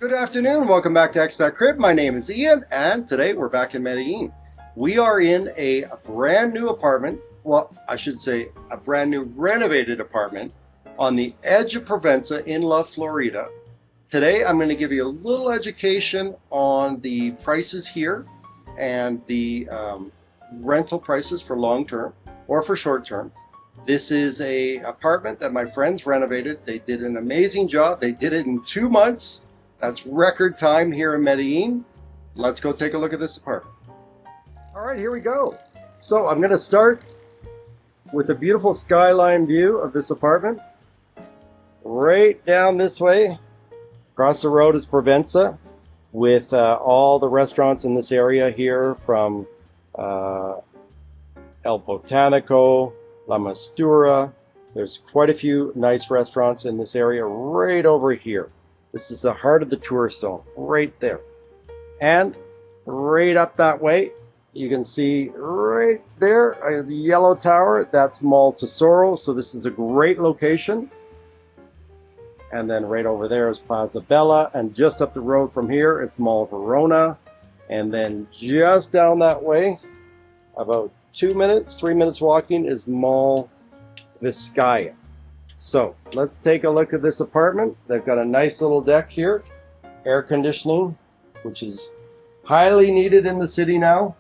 Good afternoon, welcome back to Expat Crib. My name is Ian, and today we're back in Medellin. We are in a brand new apartment, well, I should say a brand new renovated apartment on the edge of Provenza in La Florida. Today I'm going to give you a little education on the prices here and the rental prices for long term or for short term. This is a apartment that my friends renovated. They did an amazing job. They did it in 2 months. That's record time here in Medellin. Let's go take a look at this apartment. All right, here we go. So I'm going to start with a beautiful skyline view of this apartment. Right down this way, across the road is Provenza, with all the restaurants in this area here, from El Botanico, La Mastura. There's quite a few nice restaurants in this area right over here. This is the heart of the tourist zone, right there. And right up that way, you can see right there, the yellow tower, that's Mall Tesoro. So this is a great location. And then right over there is Plaza Bella. And just up the road from here is Mall Verona. And then just down that way, about 3 minutes walking, is Mall Vizcaya. So let's take a look at this apartment. They've got a nice little deck here, air conditioning, which is highly needed in the city now.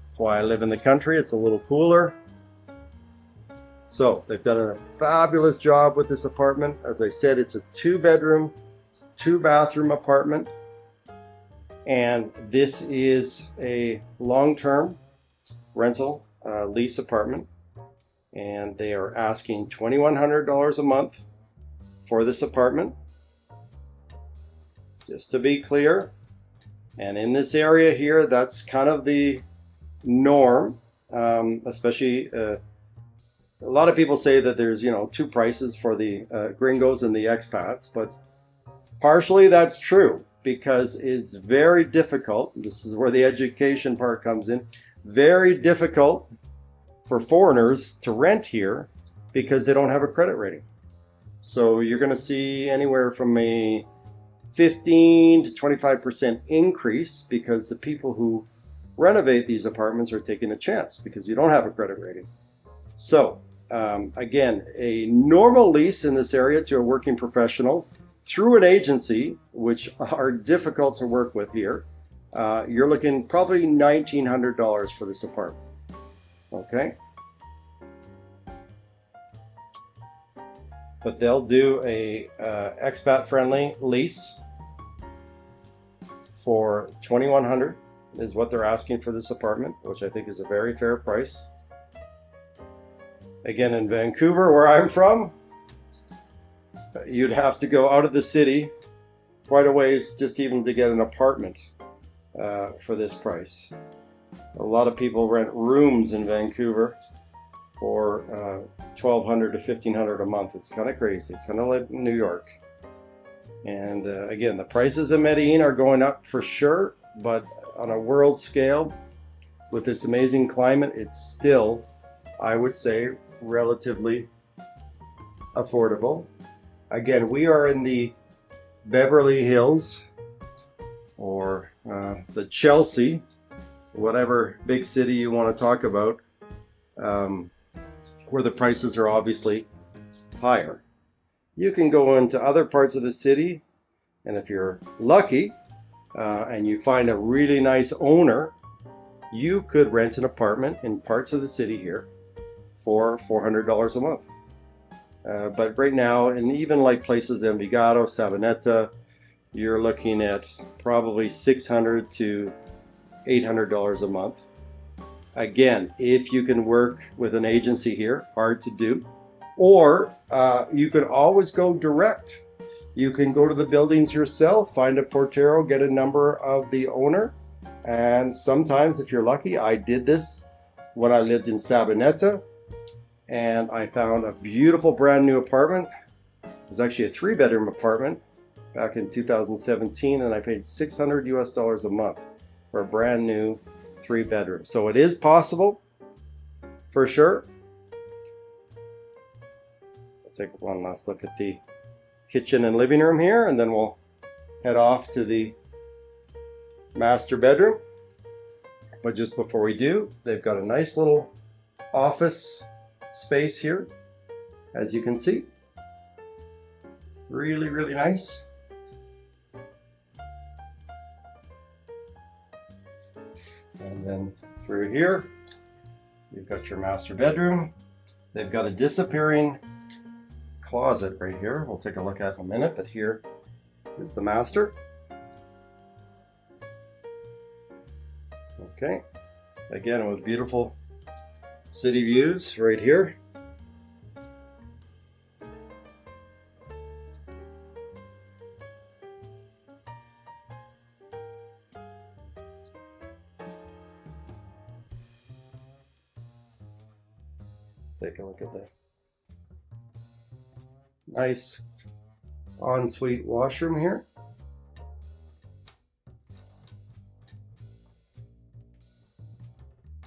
That's why I live in the country. It's a little cooler. So they've done a fabulous job with this apartment. As I said, it's a 2-bedroom, 2-bathroom apartment. And this is a long-term rental lease apartment. And they are asking $2,100 a month for this apartment, just to be clear. And in this area here, that's kind of the norm, especially a lot of people say that there's, two prices for the gringos and the expats, but partially that's true, because it's very difficult. This is where the education part comes in. Very difficult for foreigners to rent here because they don't have a credit rating. So you're going to see anywhere from a 15 to 25% increase, because the people who renovate these apartments are taking a chance because you don't have a credit rating. So again, a normal lease in this area to a working professional through an agency, which are difficult to work with here, you're looking probably $1,900 for this apartment. Okay, but they'll do a expat friendly lease for $2,100 is what they're asking for this apartment, which I think is a very fair price. Again, in Vancouver, where I'm from, you'd have to go out of the city quite a ways just even to get an apartment for this price. A lot of people rent rooms in Vancouver for $1,200 to $1,500 a month. It's kind of crazy, kind of like New York. And again, the prices in Medellin are going up for sure, but on a world scale, with this amazing climate, it's still, I would say, relatively affordable. Again, we are in the Beverly Hills, or the Chelsea, whatever big city you want to talk about, where the prices are obviously higher. You can go into other parts of the city, and if you're lucky and you find a really nice owner, you could rent an apartment in parts of the city here for $400 a month. But right now, and even like places in Envigado, Sabaneta, you're looking at probably $600 to $800 a month. Again, if you can work with an agency here, hard to do. Or you could always go direct. You can go to the buildings yourself, find a portero, get a number of the owner. And sometimes, if you're lucky, I did this when I lived in Sabaneta, and I found a beautiful brand new apartment. It was actually a 3-bedroom apartment back in 2017, and I paid $600 a month for a brand new 3-bedroom. So it is possible, for sure. I'll take one last look at the kitchen and living room here, and then we'll head off to the master bedroom. But just before we do, they've got a nice little office space here, as you can see. Really, really nice. And then through here, you've got your master bedroom. They've got a disappearing closet right here. We'll take a look at it in a minute, but here is the master. Okay, again with beautiful city views right here. Take a look at the nice ensuite washroom here.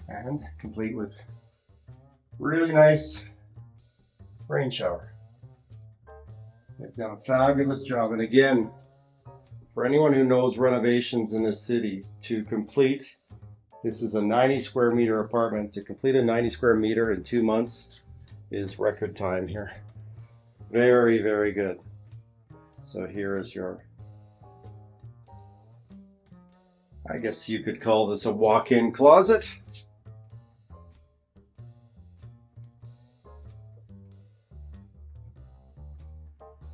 And complete with really nice rain shower. They've done a fabulous job. And again, for anyone who knows renovations in this city, to complete, this is a 90 square meter apartment. To complete a 90 square meter in 2 months is record time here. Very, very good. So here is your, I guess you could call this a walk-in closet.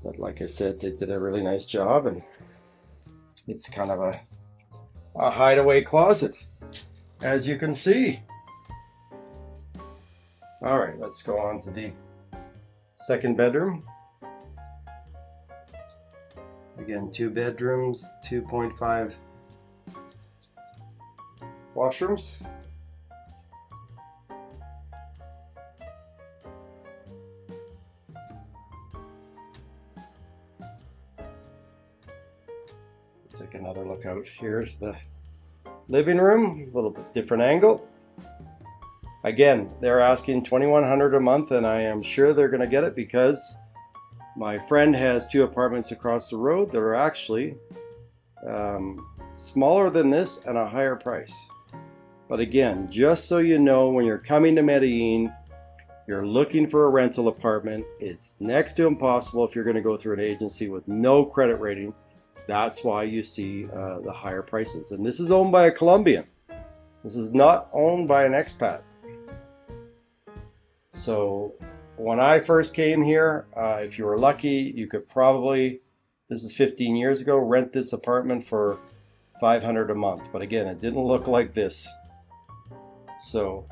But like I said, they did a really nice job, and it's kind of a hideaway closet, as you can see. All right, let's go on to the second bedroom. Again, 2 bedrooms, 2.5 washrooms. Take another look out. Here's the living room, a little bit different angle. Again, they're asking $2,100 a month, and I am sure they're going to get it because my friend has 2 apartments across the road that are actually smaller than this and a higher price. But again, just so you know, when you're coming to Medellin, you're looking for a rental apartment, it's next to impossible if you're going to go through an agency with no credit rating. That's why you see the higher prices. And this is owned by a Colombian. This is not owned by an expat. So when I first came here, if you were lucky, you could probably, this is 15 years ago, rent this apartment for $500 a month. But again, it didn't look like this. So,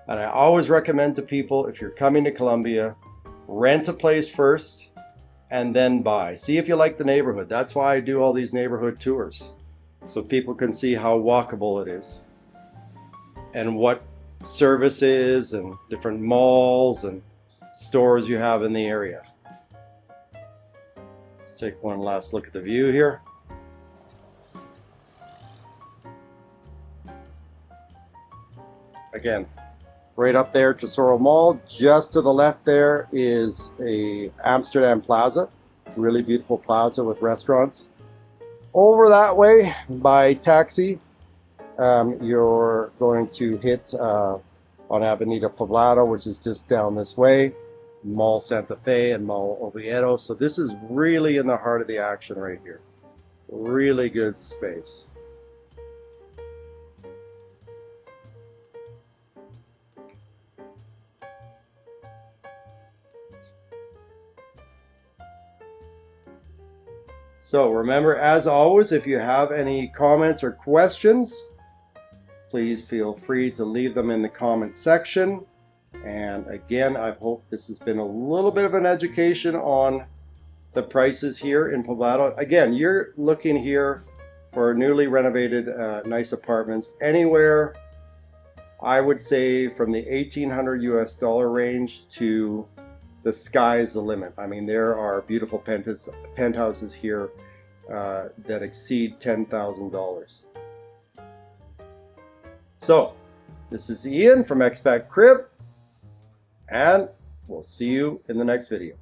and I always recommend to people, if you're coming to Colombia, rent a place first and then buy. See if you like the neighborhood. That's why I do all these neighborhood tours, so people can see how walkable it is and what services and different malls and stores you have in the area. Let's take one last look at the view here. Again, right up there, Tesoro Mall. Just to the left there is a Amsterdam Plaza. Really beautiful plaza with restaurants. Over that way by taxi, you're going to hit on Avenida Poblado, which is just down this way, Mall Santa Fe and Mall Oviedo. So this is really in the heart of the action right here. Really good space. So remember, as always, if you have any comments or questions, please feel free to leave them in the comment section. And again, I hope this has been a little bit of an education on the prices here in Poblado. Again, you're looking here for newly renovated nice apartments anywhere, I would say, from the $1,800 US range to the sky's the limit. I mean, there are beautiful penthouses here that exceed $10,000. So, this is Ian from Expat Crib, and we'll see you in the next video.